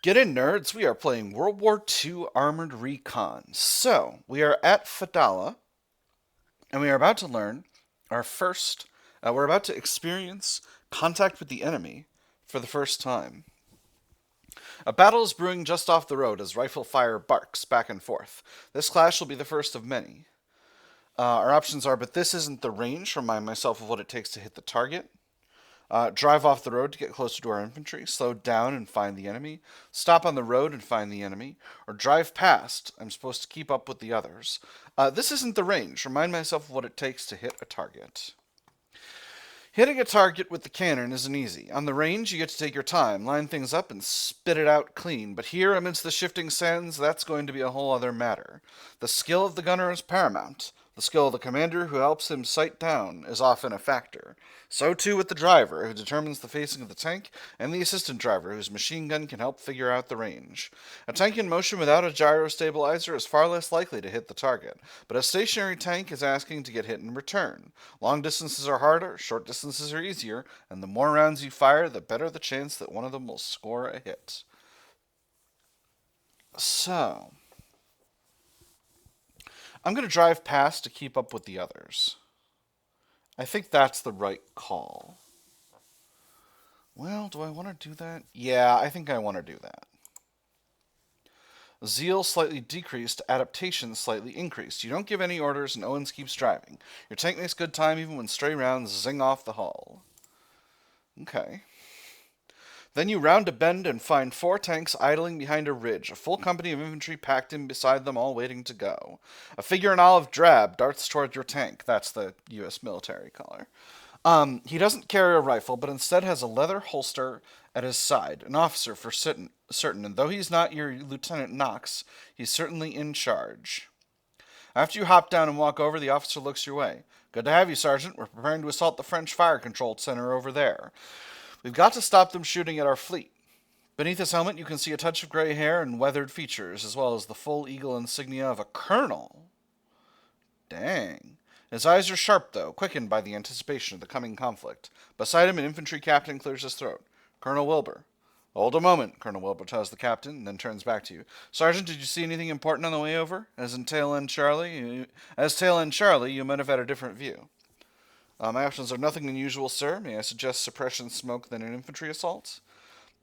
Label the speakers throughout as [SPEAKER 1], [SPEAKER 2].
[SPEAKER 1] Get in, nerds. We are playing World War II Armored Recon. So, we are at Fedala, and we are about to learn our first. We're about to experience contact with the enemy for the first time. A battle is brewing just off the road as rifle fire barks back and forth. This clash will be the first of many. Our options are, but this isn't the range. Remind myself of what it takes to hit the target. Drive off the road to get closer to our infantry, slow down and find the enemy, stop on the road and find the enemy, or drive past. I'm supposed to keep up with the others. This isn't the range. Remind myself of what it takes to hit a target. Hitting a target with the cannon isn't easy. On the range, you get to take your time, line things up, and spit it out clean. But here, amidst the shifting sands, that's going to be a whole other matter. The skill of the gunner is paramount. The skill of the commander who helps him sight down is often a factor. So too with the driver, who determines the facing of the tank, and the assistant driver, whose machine gun can help figure out the range. A tank in motion without a gyro stabilizer is far less likely to hit the target, but a stationary tank is asking to get hit in return. Long distances are harder, short distances are easier, and the more rounds you fire, the better the chance that one of them will score a hit. So, I'm going to drive past to keep up with the others. I think that's the right call. Well, do I want to do that? Yeah, I think I want to do that. Zeal slightly decreased, adaptation slightly increased. You don't give any orders and Owens keeps driving. Your tank makes good time even when stray rounds zing off the hull. Okay. Then you round a bend and find 4 tanks idling behind a ridge, a full company of infantry packed in beside them, all waiting to go. A figure in olive drab darts toward your tank. That's the U.S. military color. He doesn't carry a rifle, but instead has a leather holster at his side, an officer for certain, and though he's not your Lieutenant Knox, he's certainly in charge. After you hop down and walk over, the officer looks your way. Good to have you, Sergeant. We're preparing to assault the French fire control center over there. We've got to stop them shooting at our fleet. Beneath his helmet, you can see a touch of gray hair and weathered features, as well as the full eagle insignia of a colonel. Dang. His eyes are sharp, though, quickened by the anticipation of the coming conflict. Beside him, an infantry captain clears his throat. Colonel Wilbur. Hold a moment, Colonel Wilbur tells the captain, and then turns back to you. Sergeant, did you see anything important on the way over? As Tail End Charlie, you might have had a different view. My options are nothing unusual, sir. May I suggest suppression smoke than an infantry assault?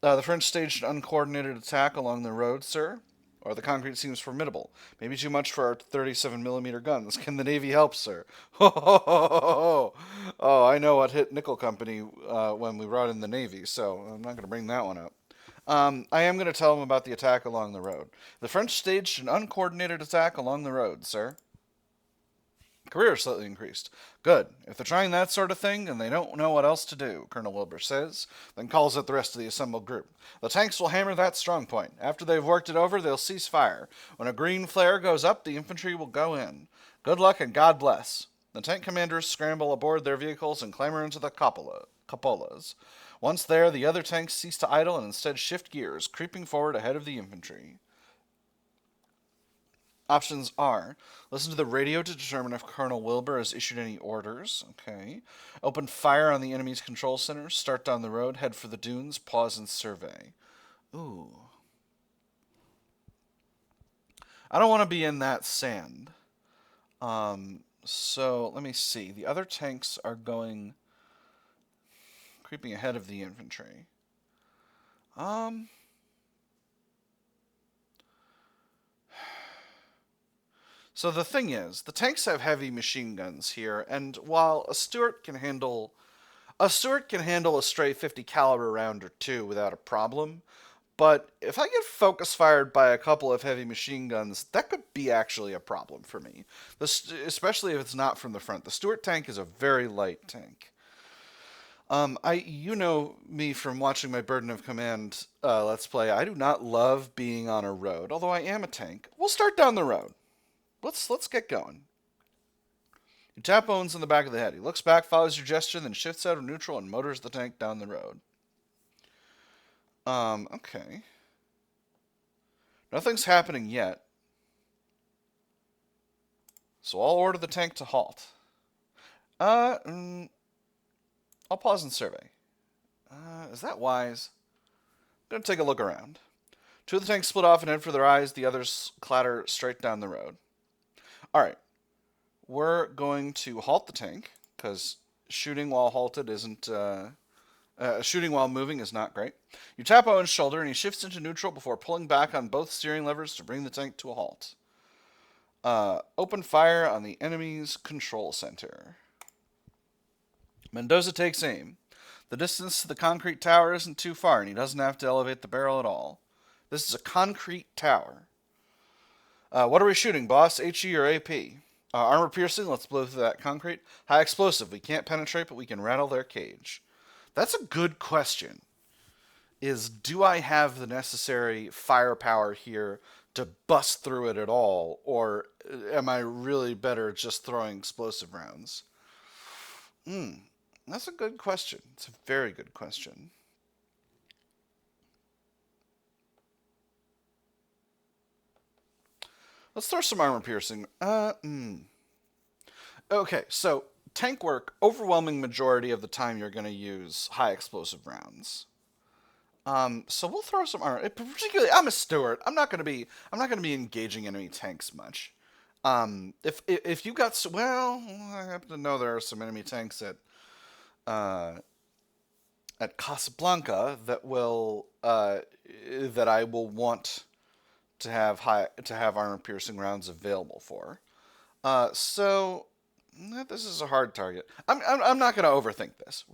[SPEAKER 1] The French staged an uncoordinated attack along the road, sir. Or the concrete seems formidable. Maybe too much for our 37mm guns. Can the Navy help, sir? Ho, ho, ho, ho, ho. Oh, I know what hit Nickel Company when we brought in the Navy, so I'm not going to bring that one up. I am going to tell them about the attack along the road. The French staged an uncoordinated attack along the road, sir. Career slightly increased. Good. If they're trying that sort of thing and they don't know what else to do, Colonel Wilbur says, then calls out the rest of the assembled group. The tanks will hammer that strong point. After they've worked it over, they'll cease fire. When a green flare goes up, the infantry will go in. Good luck and God bless. The tank commanders scramble aboard their vehicles and clamber into the cupolas. Once there, the other tanks cease to idle and instead shift gears, creeping forward ahead of the infantry. Options are listen to the radio to determine if Colonel Wilbur has issued any orders. Okay. Open fire on the enemy's control center. Start down the road. Head for the dunes. Pause and survey. Ooh. I don't want to be in that sand. So let me see. The other tanks are going creeping ahead of the infantry. So the thing is, the tanks have heavy machine guns here, and while a Stuart can handle a stray 50 caliber round or two without a problem, but if I get focus fired by a couple of heavy machine guns, that could be actually a problem for me. Especially if it's not from the front. The Stuart tank is a very light tank. You know me from watching my Burden of Command Let's Play. I do not love being on a road, although I am a tank. We'll start down the road. Let's get going. You tap Owens in the back of the head. He looks back, follows your gesture, then shifts out of neutral and motors the tank down the road. Okay. Nothing's happening yet. So I'll order the tank to halt. I'll pause and survey. Is that wise? I'm going to take a look around. Two of the tanks split off and head for their eyes. The others clatter straight down the road. All right. We're going to halt the tank because shooting while halted isn't. Shooting while moving is not great. You tap Owen's shoulder and he shifts into neutral before pulling back on both steering levers to bring the tank to a halt. Open fire on the enemy's control center. Mendoza takes aim. The distance to the concrete tower isn't too far and he doesn't have to elevate the barrel at all. This is a concrete tower. What are we shooting, boss? HE or AP? Armor piercing, let's blow through that concrete. High explosive, we can't penetrate, but we can rattle their cage. That's a good question. Do I have the necessary firepower here to bust through it at all? Or am I really better just throwing explosive rounds? That's a good question. It's a very good question. Let's throw some armor piercing. Okay, so tank work, overwhelming majority of the time you're going to use high explosive rounds. So we'll throw some armor. Particularly, I'm a Stuart. I'm not going to be engaging enemy tanks much. If you got, well, I happen to know there are some enemy tanks at Casablanca that will that I will want to have armor piercing rounds available for. So this is a hard target. I'm not going to overthink this.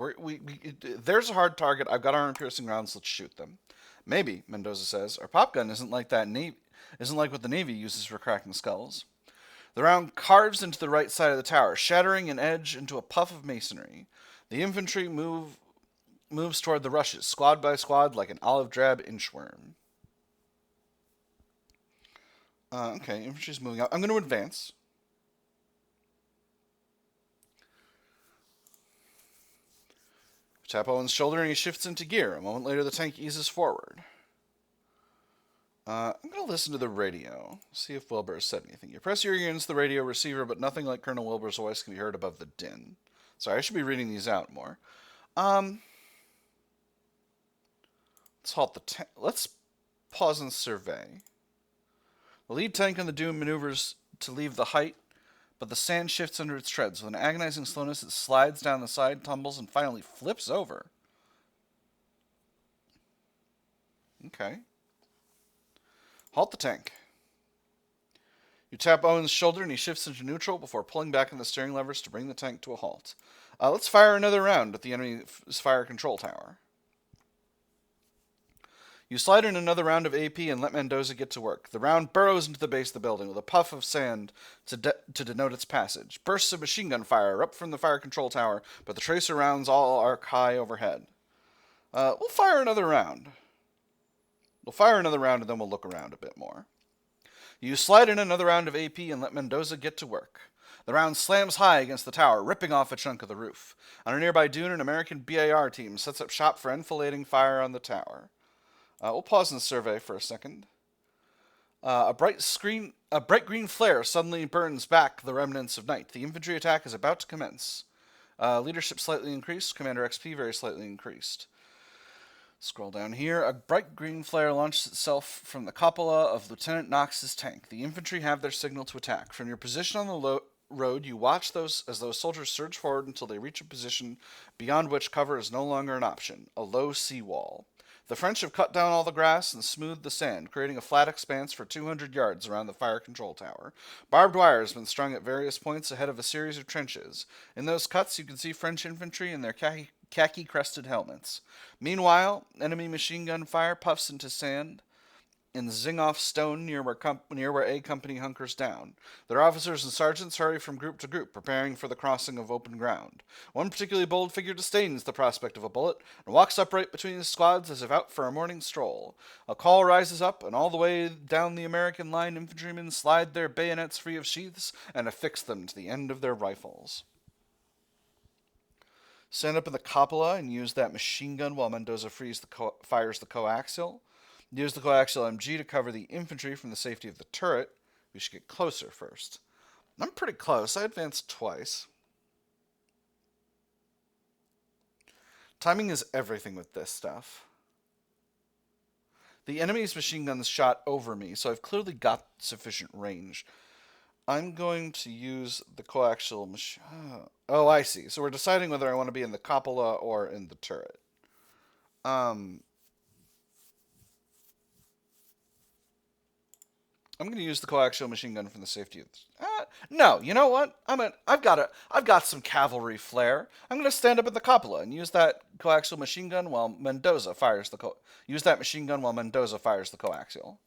[SPEAKER 1] There's a hard target. I've got armor piercing rounds. Let's shoot them. Maybe, Mendoza says, our pop gun isn't like what the Navy uses for cracking skulls. The round carves into the right side of the tower, shattering an edge into a puff of masonry. The infantry moves toward the rushes, squad by squad, like an olive drab inchworm. Okay, infantry's moving out. I'm going to advance. Tap Owen's shoulder and he shifts into gear. A moment later, the tank eases forward. I'm going to listen to the radio, see if Wilbur has said anything. You press your ear against the radio receiver, but nothing like Colonel Wilbur's voice can be heard above the din. Sorry, I should be reading these out more. Let's halt the tank. Let's pause and survey. The lead tank on the Doom maneuvers to leave the height, but the sand shifts under its treads. With an agonizing slowness, it slides down the side, tumbles, and finally flips over. Okay. Halt the tank. You tap Owen's shoulder and he shifts into neutral before pulling back on the steering levers to bring the tank to a halt. Let's fire another round at the enemy's fire control tower. You slide in another round of AP and let Mendoza get to work. The round burrows into the base of the building with a puff of sand to denote its passage. Bursts of machine gun fire erupt from the fire control tower, but the tracer rounds all arc high overhead. We'll fire another round. And then we'll look around a bit more. You slide in another round of AP and let Mendoza get to work. The round slams high against the tower, ripping off a chunk of the roof. On a nearby dune, an American BAR team sets up shop for enfilading fire on the tower. We'll pause and survey for a second. A bright green flare suddenly burns back the remnants of night. The infantry attack is about to commence. Leadership slightly increased. Commander XP very slightly increased. Scroll down here. A bright green flare launches itself from the cupola of Lieutenant Knox's tank. The infantry have their signal to attack. From your position on the road, you watch as those soldiers surge forward until they reach a position beyond which cover is no longer an option. A low seawall. The French have cut down all the grass and smoothed the sand, creating a flat expanse for 200 yards around the fire control tower. Barbed wire has been strung at various points ahead of a series of trenches. In those cuts, you can see French infantry in their khaki-crested helmets. Meanwhile, enemy machine gun fire puffs into sand and zing off stone near where A Company hunkers down. Their officers and sergeants hurry from group to group, preparing for the crossing of open ground. One particularly bold figure disdains the prospect of a bullet and walks upright between his squads as if out for a morning stroll. A call rises up, and all the way down the American line, infantrymen slide their bayonets free of sheaths and affix them to the end of their rifles. Stand up in the cupola and use that machine gun while Mendoza fires the coaxial. Use the coaxial MG to cover the infantry from the safety of the turret. We should get closer first. I'm pretty close. I advanced twice. Timing is everything with this stuff. The enemy's machine guns shot over me, so I've clearly got sufficient range. I'm going to use the coaxial machine. Oh, I see. So we're deciding whether I want to be in the cupola or in the turret. I'm going to use the coaxial machine gun for the safety of. No, you know what? I've got some cavalry flair. I'm going to stand up at the cupola and use that coaxial machine gun while Mendoza fires the use that machine gun while Mendoza fires the coaxial.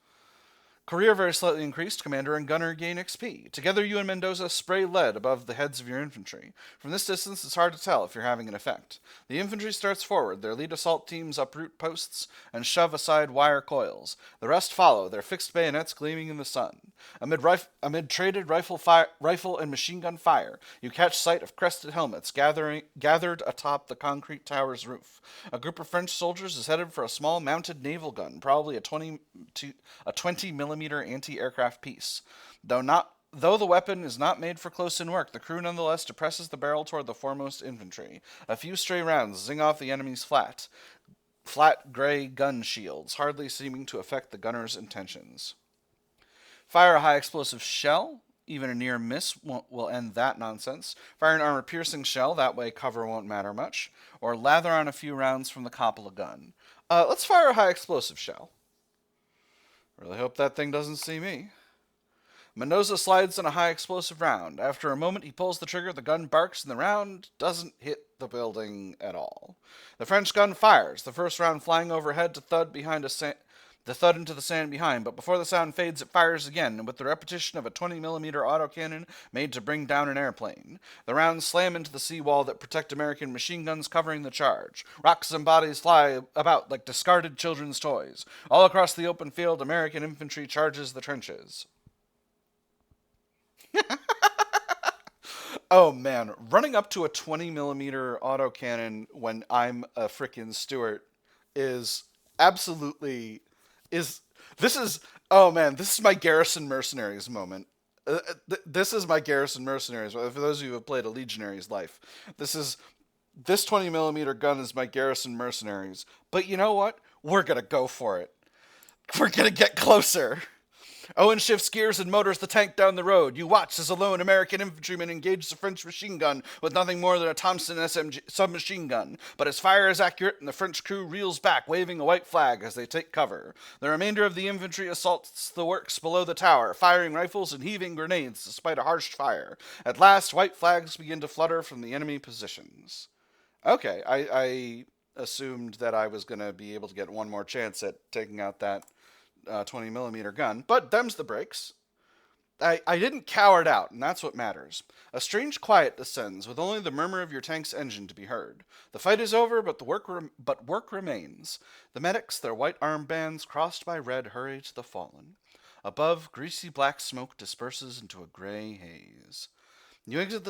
[SPEAKER 1] Career very slightly increased. Commander and gunner gain XP. Together, you and Mendoza spray lead above the heads of your infantry. From this distance, it's hard to tell if you're having an effect. The infantry starts forward. Their lead assault teams uproot posts and shove aside wire coils. The rest follow, their fixed bayonets gleaming in the sun. Amid traded rifle and machine gun fire, you catch sight of crested helmets gathered atop the concrete tower's roof. A group of French soldiers is headed for a small mounted naval gun, probably a 20 millimeter anti-aircraft piece. Though the weapon is not made for close-in work, the crew nonetheless depresses the barrel toward the foremost infantry. A few stray rounds zing off the enemy's flat gray gun shields, hardly seeming to affect the gunner's intentions. Fire a high explosive shell. Even a near miss will end that nonsense. Fire an armor-piercing shell, that way cover won't matter much. Or lather on a few rounds from the cupola gun. Let's fire a high explosive shell. Really hope that thing doesn't see me. Mendoza slides in a high explosive round. After a moment, he pulls the trigger, the gun barks, and the round doesn't hit the building at all. The French gun fires, the first round flying overhead to thud into the sand behind, but before the sound fades, it fires again, with the repetition of a 20mm autocannon made to bring down an airplane. The rounds slam into the seawall that protect American machine guns covering the charge. Rocks and bodies fly about like discarded children's toys. All across the open field, American infantry charges the trenches. Oh man, running up to a 20mm autocannon when I'm a frickin' Stuart is absolutely is this is oh man, this is my Garrison Mercenaries moment. This is my Garrison Mercenaries. For those of you who have played a Legionary's life, this 20mm gun is my Garrison Mercenaries. But you know what? We're gonna go for it. We're gonna get closer. Owen shifts gears and motors the tank down the road. You watch as a lone American infantryman engages a French machine gun with nothing more than a Thompson SMG submachine gun. But his fire is accurate and the French crew reels back, waving a white flag as they take cover. The remainder of the infantry assaults the works below the tower, firing rifles and heaving grenades despite a harsh fire. At last, white flags begin to flutter from the enemy positions. Okay, I assumed that I was going to be able to get one more chance at taking out that 20mm gun, but them's the breaks. I didn't cower it out, and that's what matters. A strange quiet descends, with only the murmur of your tank's engine to be heard. The fight is over, but work remains. The medics, their white armbands crossed by red, hurry to the fallen. Above, greasy black smoke disperses into a gray haze. You exit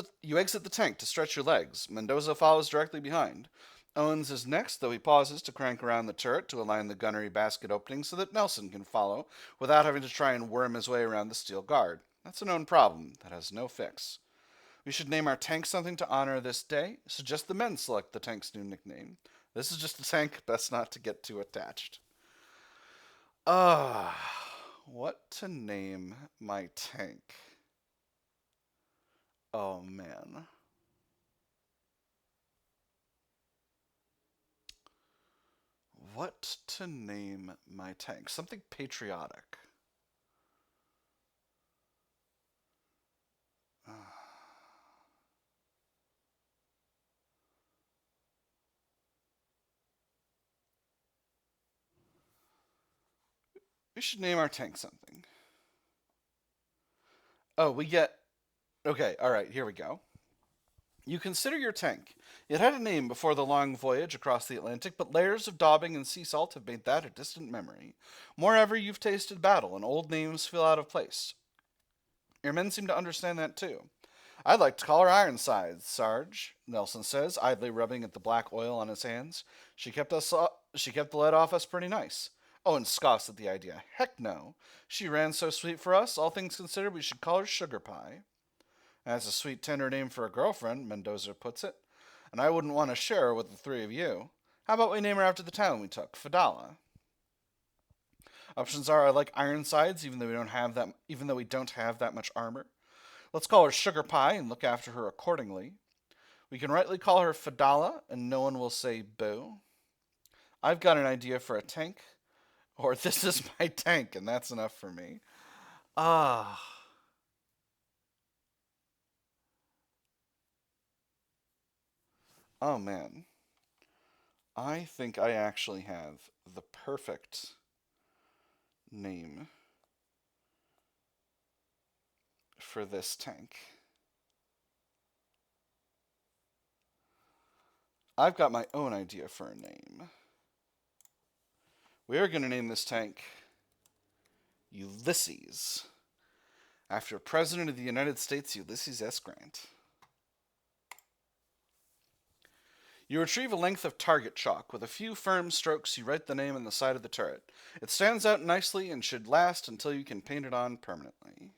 [SPEAKER 1] the tank to stretch your legs. Mendoza follows directly behind. Owens is next, though he pauses to crank around the turret to align the gunnery basket opening so that Nelson can follow without having to try and worm his way around the steel guard. That's a known problem that has no fix. We should name our tank something to honor this day. Suggest the men select the tank's new nickname. This is just a tank, best not to get too attached. What to name my tank? Oh man. What to name my tank? Something patriotic. We should name our tank something. Oh, we get... Okay, alright, here we go. You consider your tank. It had a name before the long voyage across the Atlantic, but layers of daubing and sea salt have made that a distant memory. Moreover, you've tasted battle, and old names feel out of place. Your men seem to understand that too. I'd like to call her Ironsides, Sarge, Nelson says, idly rubbing at the black oil on his hands. She kept the lead off us pretty nice. Owen scoffs at the idea. Heck no. She ran so sweet for us, all things considered, we should call her Sugar Pie. That's a sweet, tender name for a girlfriend, Mendoza puts it. And I wouldn't want to share her with the three of you. How about we name her after the town we took, Fedala? Options are I like Ironsides, even though we don't have that much armor. Let's call her Sugar Pie and look after her accordingly. We can rightly call her Fedala, and no one will say boo. I've got an idea for a tank, or this is my tank, and that's enough for me. Ah. Oh man. I think I actually have the perfect name for this tank. I've got my own idea for a name. We are going to name this tank Ulysses, after President of the United States Ulysses S. Grant. You retrieve a length of target chalk. With a few firm strokes, you write the name on the side of the turret. It stands out nicely and should last until you can paint it on permanently.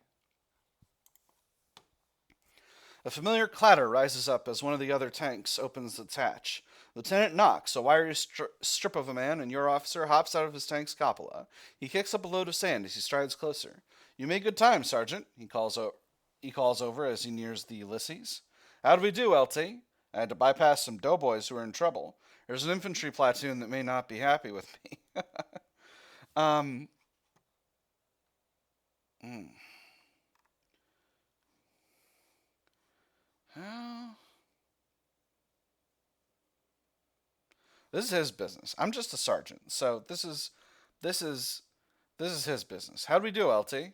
[SPEAKER 1] A familiar clatter rises up as one of the other tanks opens its hatch. Lieutenant Knox, a wiry strip of a man and your officer, hops out of his tank's cupola. He kicks up a load of sand as he strides closer. You made good time, Sergeant, he calls over as he nears the Ulysses. How do we do, LT? I had to bypass some doughboys who were in trouble. There's an infantry platoon that may not be happy with me. um, mm. How? This is his business. I'm just a sergeant, so this is his business. How do we do, LT?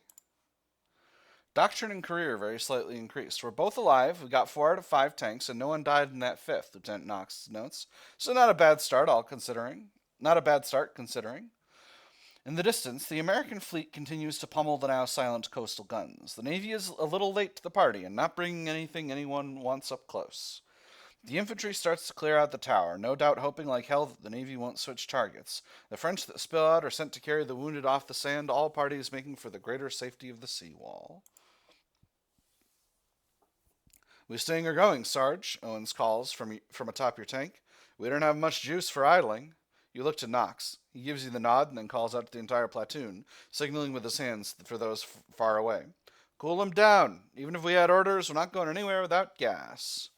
[SPEAKER 1] Doctrine and career very slightly increased. We're both alive. We got 4 out of 5 tanks, and no one died in that fifth, Lieutenant Knox notes. So not a bad start, all considering. Not a bad start, considering. In the distance, the American fleet continues to pummel the now silent coastal guns. The Navy is a little late to the party and not bringing anything anyone wants up close. The infantry starts to clear out the tower, no doubt hoping like hell that the Navy won't switch targets. The French that spill out are sent to carry the wounded off the sand, all parties making for the greater safety of the seawall. We staying or going, Sarge? Owens calls from atop your tank. We don't have much juice for idling. You look to Knox. He gives you the nod and then calls out to the entire platoon, signaling with his hands for those far away. Cool them down. Even if we had orders, we're not going anywhere without gas.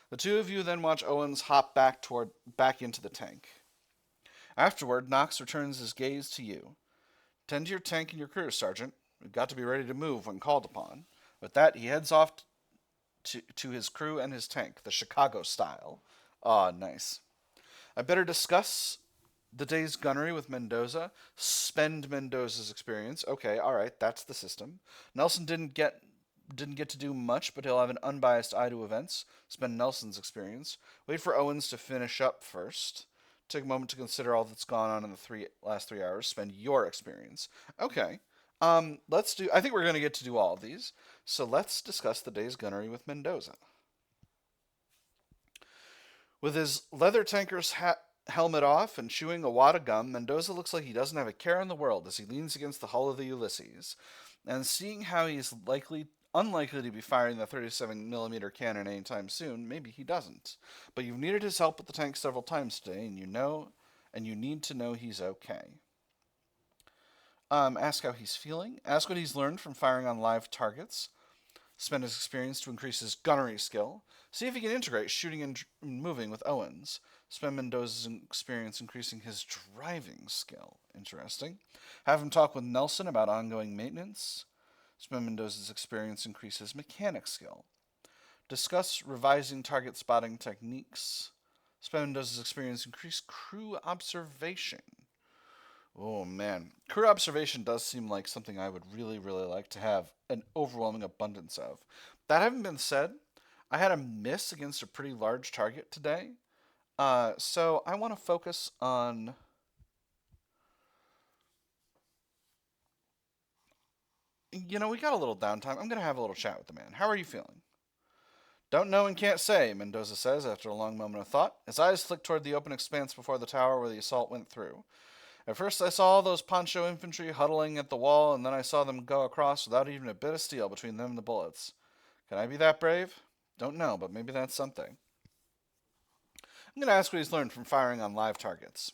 [SPEAKER 1] The two of you then watch Owens hop back into the tank. Afterward, Knox returns his gaze to you. Tend to your tank and your crew, Sergeant. We've got to be ready to move when called upon. With that, he heads off to his crew and his tank, the Chicago style. Ah, nice. I better discuss the day's gunnery with Mendoza. Spend Mendoza's experience. Okay, all right, that's the system. Nelson didn't get to do much, but he'll have an unbiased eye to events. Spend Nelson's experience. Wait for Owens to finish up first. Take a moment to consider all that's gone on in the last 3 hours. Spend your experience. Okay. Let's do. I think we're going to get to do all of these. So let's discuss the day's gunnery with Mendoza. With his leather tanker's helmet off and chewing a wad of gum, Mendoza looks like he doesn't have a care in the world as he leans against the hull of the Ulysses. And seeing how he's unlikely to be firing the 37mm cannon anytime soon, maybe he doesn't. But you've needed his help with the tank several times today, and you need to know he's okay. Ask how he's feeling. Ask what he's learned from firing on live targets. Spend his experience to increase his gunnery skill. See if he can integrate shooting and moving with Owens. Spend Mendoza's experience increasing his driving skill. Interesting. Have him talk with Nelson about ongoing maintenance. Spend Mendoza's experience increase his mechanic skill. Discuss revising target spotting techniques. Spend Mendoza's experience increase crew observation. Oh man, crew observation does seem like something I would really, really like to have an overwhelming abundance of. That having been said, I had a miss against a pretty large target today, so I want to focus on. We got a little downtime. I'm going to have a little chat with the man. How are you feeling? Don't know and can't say, Mendoza says after a long moment of thought. His eyes flick toward the open expanse before the tower where the assault went through. At first I saw all those poncho infantry huddling at the wall, and then I saw them go across without even a bit of steel between them and the bullets. Can I be that brave? Don't know, but maybe that's something. I'm going to ask what he's learned from firing on live targets.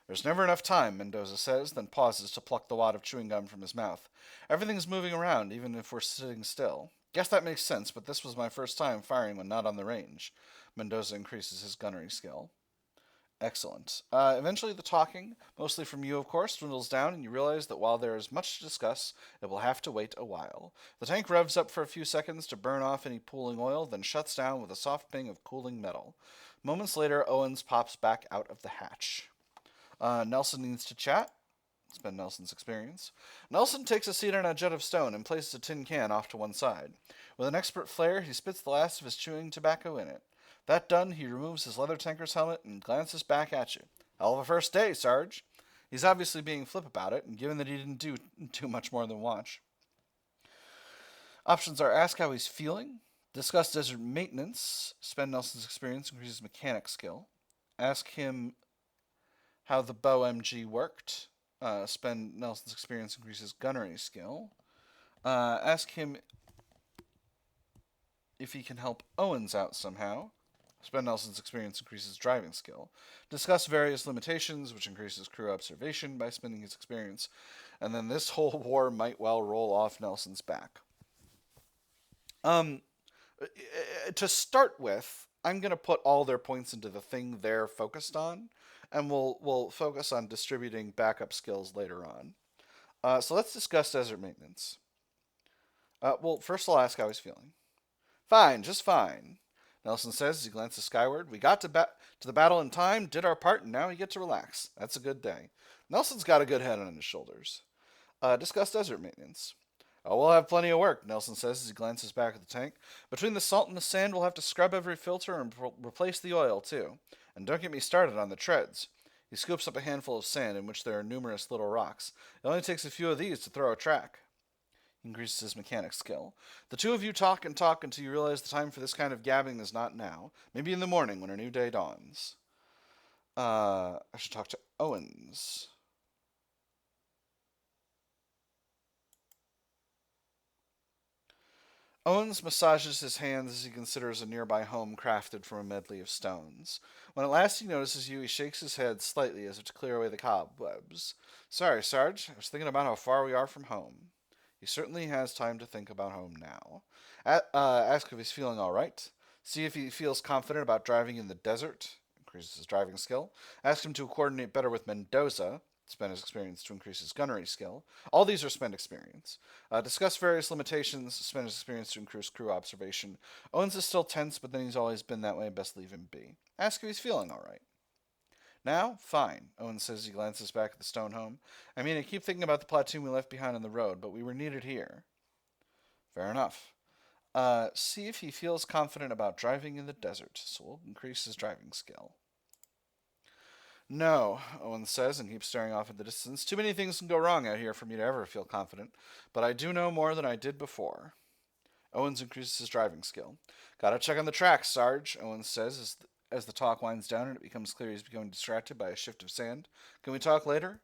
[SPEAKER 1] There's never enough time, Mendoza says, then pauses to pluck the wad of chewing gum from his mouth. Everything's moving around, even if we're sitting still. Guess that makes sense, but this was my first time firing when not on the range. Mendoza increases his gunnery skill. Excellent. Eventually, the talking, mostly from you, of course, dwindles down, and you realize that while there is much to discuss, it will have to wait a while. The tank revs up for a few seconds to burn off any pooling oil, then shuts down with a soft ping of cooling metal. Moments later, Owens pops back out of the hatch. Nelson needs to chat. It's been Nelson's experience. Nelson takes a seat on a jet of stone and places a tin can off to one side. With an expert flair, he spits the last of his chewing tobacco in it. That done, he removes his leather tanker's helmet and glances back at you. Hell of a first day, Sarge. He's obviously being flip about it, and given that he didn't do too much more than watch. Options are ask how he's feeling, discuss desert maintenance, spend Nelson's experience, increase his mechanic skill, ask him how the bow MG worked, spend Nelson's experience, increase his gunnery skill, ask him if he can help Owens out somehow, spend Nelson's experience, increase his driving skill, discuss various limitations, which increases crew observation by spending his experience, and then this whole war might well roll off Nelson's back. To start with, I'm going to put all their points into the thing they're focused on, and we'll focus on distributing backup skills later on. So let's discuss desert maintenance. Well, first I'll ask how he's feeling. Fine, just fine, Nelson says as he glances skyward. We got to the battle in time, did our part, and now we get to relax. That's a good day. Nelson's got a good head on his shoulders. Discuss desert maintenance. Oh, we'll have plenty of work, Nelson says as he glances back at the tank. Between the salt and the sand, we'll have to scrub every filter and replace the oil, too. And don't get me started on the treads. He scoops up a handful of sand in which there are numerous little rocks. It only takes a few of these to throw a track. He increases his mechanic skill. The two of you talk and talk until you realize the time for this kind of gabbing is not now. Maybe in the morning when a new day dawns. I should talk to Owens. Owens massages his hands as he considers a nearby home crafted from a medley of stones. When at last he notices you, he shakes his head slightly as if to clear away the cobwebs. Sorry, Sarge. I was thinking about how far we are from home. He certainly has time to think about home now. Ask if he's feeling all right. See if he feels confident about driving in the desert. Increases his driving skill. Ask him to coordinate better with Mendoza. Spend his experience to increase his gunnery skill. All these are spend experience. Discuss various limitations. Spend his experience to increase crew observation. Owens is still tense, but then he's always been that way. Best leave him be. Ask if he's feeling all right. Now, fine, Owens says as he glances back at the stone home. I mean, I keep thinking about the platoon we left behind on the road, but we were needed here. Fair enough. See if he feels confident about driving in the desert, so we'll increase his driving skill. No, Owens says and keeps staring off in the distance. Too many things can go wrong out here for me to ever feel confident, but I do know more than I did before. Owens increases his driving skill. Gotta check on the tracks, Sarge, Owens says as the talk winds down and it becomes clear he's becoming distracted by a shift of sand. Can we talk later?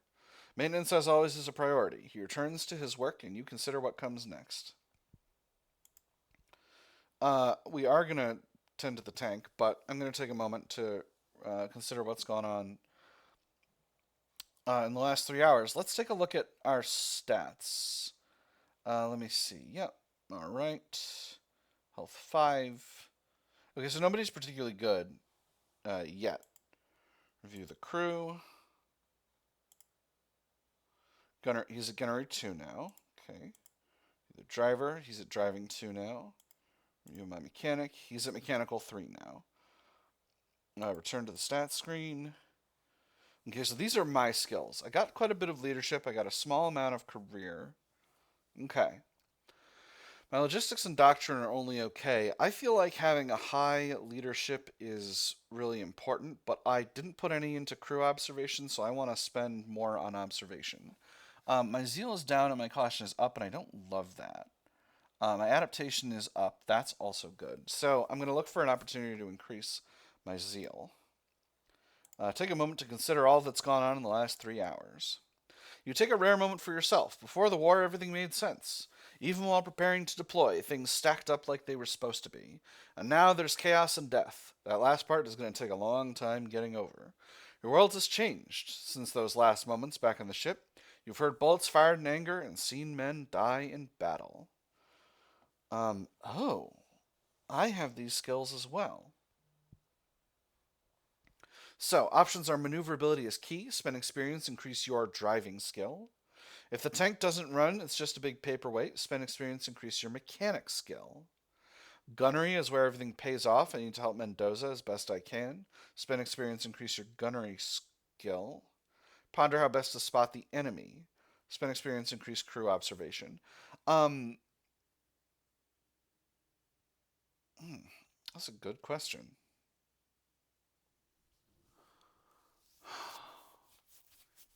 [SPEAKER 1] Maintenance, as always, is a priority. He returns to his work, and you consider what comes next. We are going to tend to the tank, but I'm going to take a moment to consider what's gone on in the last 3 hours. Let's take a look at our stats. Let me see. Yep. All right. Health 5. Okay, so nobody's particularly good yet. Review the crew. Gunner, he's at gunnery 2 now. Okay. The driver, he's at driving 2 now. Review my mechanic, he's at mechanical 3 now. Return to the stats screen. Okay, so these are my skills. I got quite a bit of leadership. I got a small amount of career. Okay. My logistics and doctrine are only okay. I feel like having a high leadership is really important, but I didn't put any into crew observation, so I want to spend more on observation. My zeal is down and my caution is up, and I don't love that. My adaptation is up. That's also good. So I'm going to look for an opportunity to increase my zeal. Take a moment to consider all that's gone on in the last 3 hours. You take a rare moment for yourself. Before the war, everything made sense. Even while preparing to deploy, things stacked up like they were supposed to be. And now there's chaos and death. That last part is going to take a long time getting over. Your world has changed since those last moments back on the ship. You've heard bullets fired in anger and seen men die in battle. Oh, I have these skills as well. So, options are maneuverability is key, spend experience, increase your driving skill. If the tank doesn't run, it's just a big paperweight, spend experience, increase your mechanic skill. Gunnery is where everything pays off. I need to help Mendoza as best I can. Spend experience, increase your gunnery skill. Ponder how best to spot the enemy. Spend experience, increase crew observation. Um, that's a good question.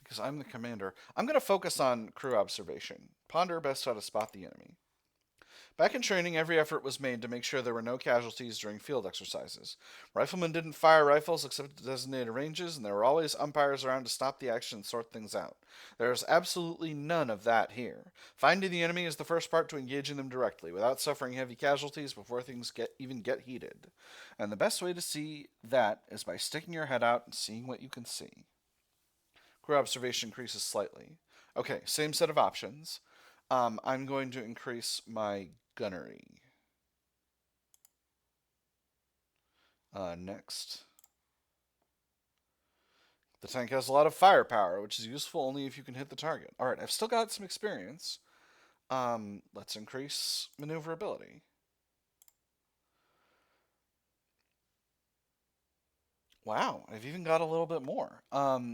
[SPEAKER 1] Because I'm the commander. I'm going to focus on crew observation. Ponder best how to spot the enemy. Back in training, every effort was made to make sure there were no casualties during field exercises. Riflemen didn't fire rifles except at designated ranges, and there were always umpires around to stop the action and sort things out. There is absolutely none of that here. Finding the enemy is the first part to engaging them directly, without suffering heavy casualties before things even get heated. And the best way to see that is by sticking your head out and seeing what you can see. Crew observation increases slightly. Okay, same set of options. I'm going to increase my gunnery. Next. The tank has a lot of firepower, which is useful only if you can hit the target. Alright, I've still got some experience. Let's increase maneuverability. Wow, I've even got a little bit more.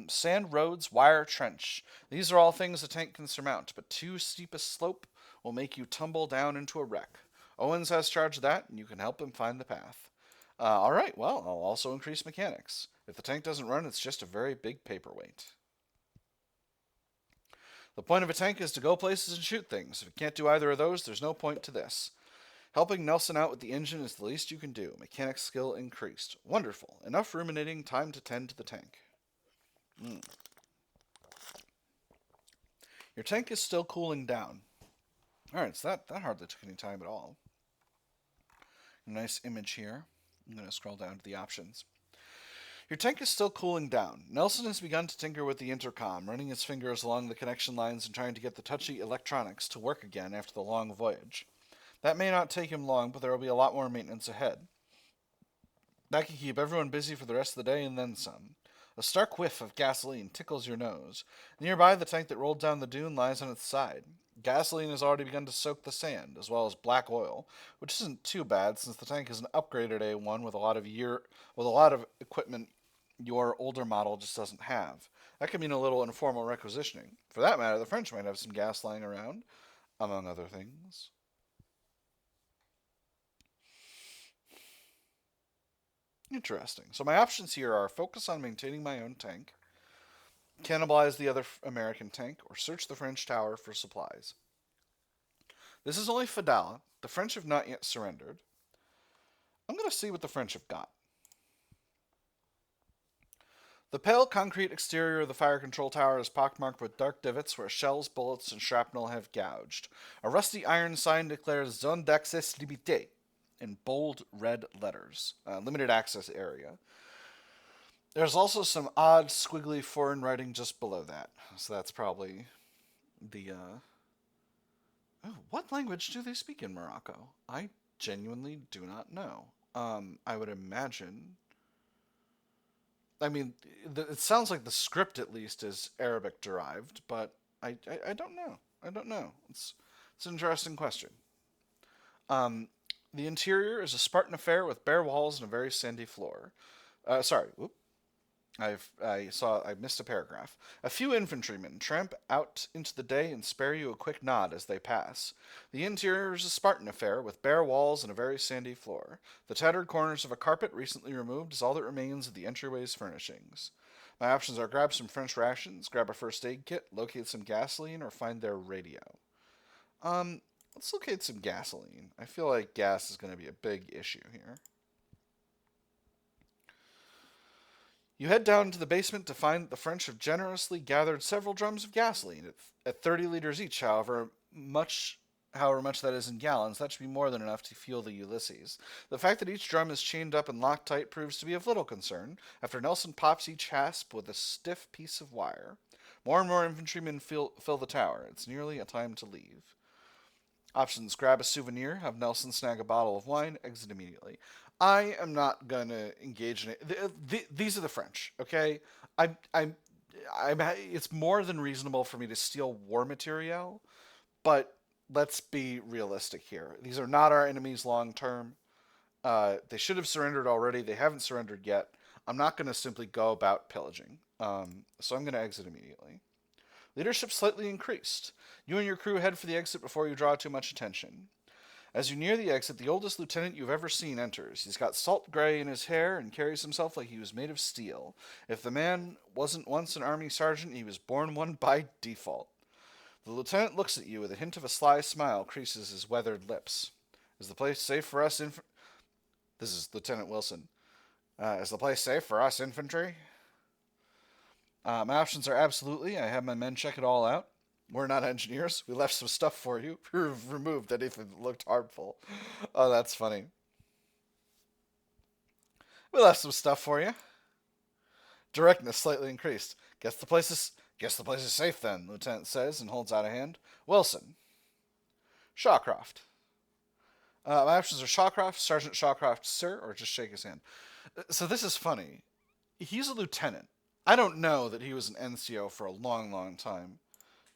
[SPEAKER 1] Sand roads, wire trench. These are all things a tank can surmount, but too steep a slope will make you tumble down into a wreck. Owens has charge of that, and you can help him find the path. Alright, well, I'll also increase mechanics. If the tank doesn't run, it's just a very big paperweight. The point of a tank is to go places and shoot things. If it can't do either of those, there's no point to this. Helping Nelson out with the engine is the least you can do. Mechanic skill increased. Wonderful. Enough ruminating, time to tend to the tank. Your tank is still cooling down. Alright, so that hardly took any time at all. Nice image here. I'm going to scroll down to the options. Your tank is still cooling down. Nelson has begun to tinker with the intercom, running his fingers along the connection lines and trying to get the touchy electronics to work again after the long voyage. That may not take him long, but there will be a lot more maintenance ahead. That can keep everyone busy for the rest of the day and then some. A stark whiff of gasoline tickles your nose. Nearby, the tank that rolled down the dune lies on its side. Gasoline has already begun to soak the sand, as well as black oil, which isn't too bad since the tank is an upgraded A1 with a lot of equipment your older model just doesn't have. That could mean a little informal requisitioning. For that matter, the French might have some gas lying around, among other things. Interesting. So my options here are focus on maintaining my own tank, cannibalize the other American tank, or search the French tower for supplies. This is only Fedala. The French have not yet surrendered. I'm going to see what the French have got. The pale concrete exterior of the fire control tower is pockmarked with dark divots where shells, bullets, and shrapnel have gouged. A rusty iron sign declares Zone d'accès limité in bold red letters. Limited access area. There's also some odd, squiggly foreign writing just below that. So that's probably the... Oh, what language do they speak in Morocco? I genuinely do not know. I would imagine... I mean, it sounds like the script, at least, is Arabic derived, but I don't know. I don't know. It's an interesting question. The interior is a Spartan affair with bare walls and a very sandy floor. Sorry, whoop. I missed a paragraph. A few infantrymen tramp out into the day and spare you a quick nod as they pass. The interior is a Spartan affair with bare walls and a very sandy floor. The tattered corners of a carpet recently removed is all that remains of the entryway's furnishings. My options are grab some French rations, grab a first aid kit, locate some gasoline, or find their radio. Let's locate some gasoline. I feel like gas is going to be a big issue here. You head down to the basement to find that the French have generously gathered several drums of gasoline at 30 liters each, however, much however much that is in gallons, that should be more than enough to fuel the Ulysses. The fact that each drum is chained up and locked tight proves to be of little concern, after Nelson pops each hasp with a stiff piece of wire. More and more infantrymen fill the tower. It's nearly a time to leave. Options: grab a souvenir, have Nelson snag a bottle of wine, exit immediately. I am not going to engage in it. These are the French, okay? I'm, it's more than reasonable for me to steal war material, but let's be realistic here. These are not our enemies long term. They should have surrendered already. They haven't surrendered yet. I'm not going to simply go about pillaging. So I'm going to exit immediately. Leadership slightly increased. You and your crew head for the exit before you draw too much attention. As you near the exit, the oldest lieutenant you've ever seen enters. He's got salt gray in his hair and carries himself like he was made of steel. If the man wasn't once an army sergeant, he was born one by default. The lieutenant looks at you with a hint of a sly smile creases his weathered lips. Is the place safe for us This is Lieutenant Wilson. Is the place safe for us infantry? My options are absolutely. I have my men check it all out. We're not engineers. We left some stuff for you. We removed anything that looked harmful. Oh, that's funny. We left some stuff for you. Directness slightly increased. Guess the place is safe then, Lieutenant says and holds out a hand. Wilson. Shawcroft. My options are Shawcroft, Sergeant Shawcroft, sir, or just shake his hand. So this is funny. He's a lieutenant. I don't know that he was an NCO for a long, long time.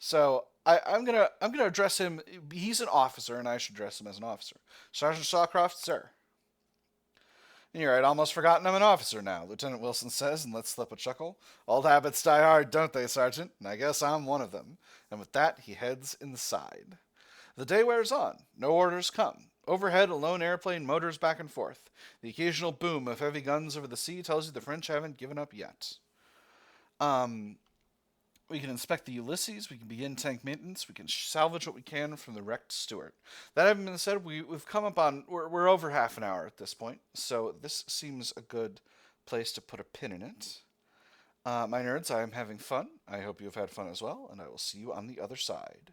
[SPEAKER 1] So I'm gonna address him. He's an officer, and I should address him as an officer. Sergeant Shawcroft, sir. You're right, almost forgotten I'm an officer now, Lieutenant Wilson says, and lets slip a chuckle. Old habits die hard, don't they, Sergeant? And I guess I'm one of them. And with that, he heads inside. The day wears on. No orders come. Overhead, a lone airplane motors back and forth. The occasional boom of heavy guns over the sea tells you the French haven't given up yet. We can inspect the Ulysses. We can begin tank maintenance. We can salvage what we can from the wrecked Stuart. That having been said, we've come up on... We're over half an hour at this point, so this seems a good place to put a pin in it. My nerds, I am having fun. I hope you have had fun as well, and I will see you on the other side.